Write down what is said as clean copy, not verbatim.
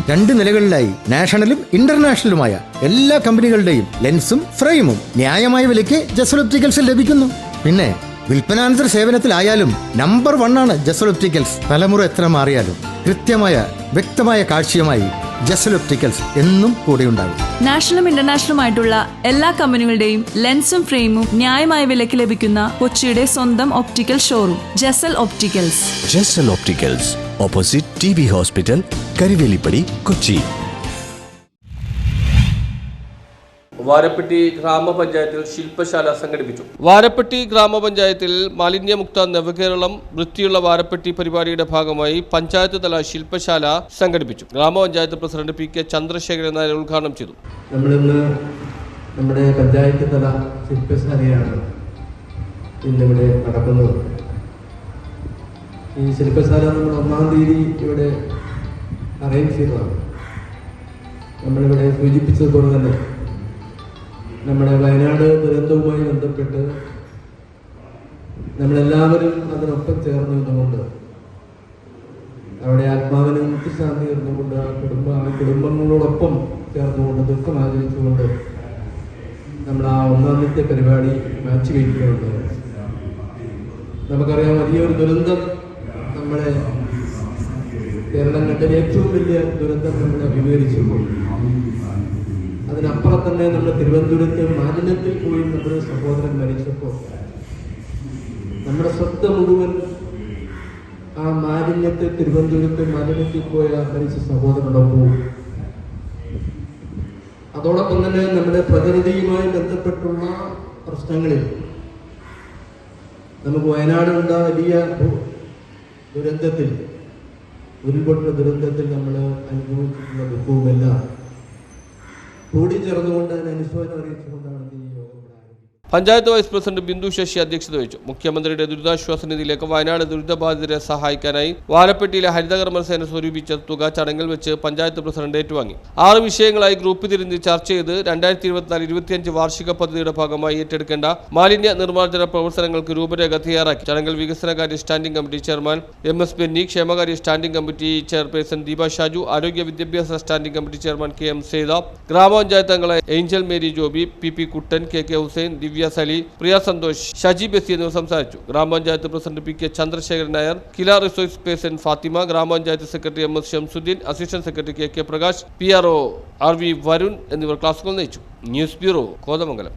2 നിലകളിലായി നാഷണലും ഇന്റർനാഷണലുമായ എല്ലാ കമ്പനികളുടെയും ലെൻസും ഫ്രെയിമും ന്യായമായ വിലയ്ക്ക് ജസൽ ഒപ്റ്റിക്കൽസിൽ ലഭിക്കുന്നു. പിന്നെ വിൽപ്പനാനന്തര സേവനത്തിലായാലും നമ്പർ 1 ആണ് ജസൽ ഒപ്റ്റിക്കൽസ്. തലമുറ എത്ര മാറിയാലും കൃത്യമായ വ്യക്തമായ കാഴ്ചയുമായി ജസൽ ഒപ്റ്റിക്കൽസ് എന്നും കൂടെയുണ്ടാകും. നാഷണലും ഇന്റർനാഷണലുമായിട്ടുള്ള എല്ലാ കമ്പനികളുടെയും ലെൻസും ഫ്രെയിമും ന്യായമായ വിലയ്ക്ക് ലഭിക്കുന്ന കൊച്ചിയുടെ സ്വന്തം optical showroom Jasal opticals. Jasal opticals, opposite TB hospital, Karivelippady, Kochi. Varappetty ഗ്രാമപഞ്ചായത്തിൽ ശില്പശാല സംഘടിപ്പിച്ചു. വാരപ്പെട്ടി ഗ്രാമപഞ്ചായത്തിൽ മാലിന്യമുക്ത നവകേരളം വൃത്തിയുള്ള വാരപ്പെട്ടി പരിപാടിയുടെ ഭാഗമായി പഞ്ചായത്ത് തല ശില്പശാല സംഘടിപ്പിച്ചു. ഗ്രാമപഞ്ചായത്ത് പ്രസിഡന്റ് PK ചന്ദ്രശേഖരൻ നായർ ഉദ്ഘാടനം ചെയ്തു. നമ്മളിന്ന് നമ്മുടെ പഞ്ചായത്ത് തല ശില്പശാലയാണ് ഇന്നിവിടെ നടക്കുന്നത്. ഈ ശില്പശാല നമ്മൾ 1-ാം തീയതി ഇവിടെ അറേഞ്ച് ചെയ്തതാണ്. നമ്മളിവിടെ സൂചിപ്പിച്ചതുപോലെ തന്നെ നമ്മുടെ വയനാട് ദുരന്തവുമായി ബന്ധപ്പെട്ട് നമ്മളെല്ലാവരും അതിനൊപ്പം ചേർന്ന് നിന്നുകൊണ്ട് അവിടെ ആത്മാവിന് മുക്തിശാന്തി ഇരുന്നുകൊണ്ട് കുടുംബങ്ങളോടൊപ്പം ചേർന്നുകൊണ്ട് ദുഃഖം ആചരിച്ചുകൊണ്ട് നമ്മൾ ആ 1-ാമത്തെ പരിപാടി മാറ്റിവെക്കുകയുണ്ടായി. നമുക്കറിയാം, വലിയൊരു ദുരന്തം നമ്മളെ കേരളം കണ്ടതിൽ ഏറ്റവും വലിയ ദുരന്തം നമ്മളെ അഭിമുഖീകരിച്ചപ്പോൾ അതിനപ്പുറം തന്നെ നമ്മുടെ തിരുവനന്തപുരത്ത് മാലിന്യത്തിൽ പോയി നമ്മുടെ സഹോദരൻ മരിച്ചപ്പോൾ നമ്മുടെ ശ്രദ്ധ മുഴുവൻ ആ മാലിന്യത്തെ തിരുവനന്തപുരത്ത് മാലിന്യത്തിൽ പോയ മരിച്ച സഹോദരനോടൊപ്പം അതോടൊപ്പം തന്നെ നമ്മുടെ പ്രകൃതിയുമായി ബന്ധപ്പെട്ടുള്ള പ്രശ്നങ്ങളിൽ നമുക്ക് വയനാടുണ്ടായ വലിയ ദുരന്തത്തിൽ, ഉരുൾപൊട്ടൽ ദുരന്തത്തിൽ നമ്മൾ അനുഭവിച്ചിട്ടുള്ള ദുഃഖവുമെല്ലാം കൂടിച്ചേർന്നുകൊണ്ട് അതിനനുശോചനം അറിയിച്ചുകൊണ്ടാണ് ഈ യോഗം. പഞ്ചായത്ത് വൈസ് പ്രസിഡന്റ് ബിന്ദു ശശി അധ്യക്ഷത വഹിച്ചു. മുഖ്യമന്ത്രിയുടെ ദുരിതാശ്വാസ നിധിയിലേക്ക് വയനാട് ദുരിതബാധിതരെ സഹായിക്കാനായി വാരപ്പെട്ടിയിലെ ഹരിതകർമ്മസേന സ്വരൂപിച്ച തുക ചടങ്ങിൽ വെച്ച് പഞ്ചായത്ത് പ്രസിഡന്റ് ഏറ്റുവാങ്ങി. 6 വിഷയങ്ങളായി ഗ്രൂപ്പ് തിരിഞ്ഞ് ചർച്ച ചെയ്ത് 2024-25 വാർഷിക പദ്ധതിയുടെ ഭാഗമായി ഏറ്റെടുക്കേണ്ട മാലിന്യ നിർമ്മാർജ്ജന പ്രവർത്തനങ്ങൾക്ക് രൂപരേഖ തയ്യാറാക്കി. ചടങ്ങിൽ വികസനകാര്യ standing committee chairman MS Benny, ക്ഷേമകാര്യ standing committee chairperson Deepa Shaju, ആരോഗ്യ വിദ്യാഭ്യാസ standing committee chairman KM Setha, ഗ്രാമപഞ്ചായത്ത് അംഗങ്ങളായ ഏഞ്ചൽ മേരി ജോബി, PP കുട്ടൻ, KK ഹുസൈൻ, ദിവ്യ സലി, പ്രിയ സന്തോഷ്, ഷജി ബെസി എന്നിവർ സംസാരിച്ചു. ഗ്രാമപഞ്ചായത്ത് president PK Chandrasekharan Nair, Kila resource person Fathima, ഗ്രാമപഞ്ചായത്ത് secretary MS Shamsuddin, assistant secretary KK Prakash, PRO RV Varun എന്നിവർ ക്ലാസുകൾ നയിച്ചു. News bureau, Kothamangalam.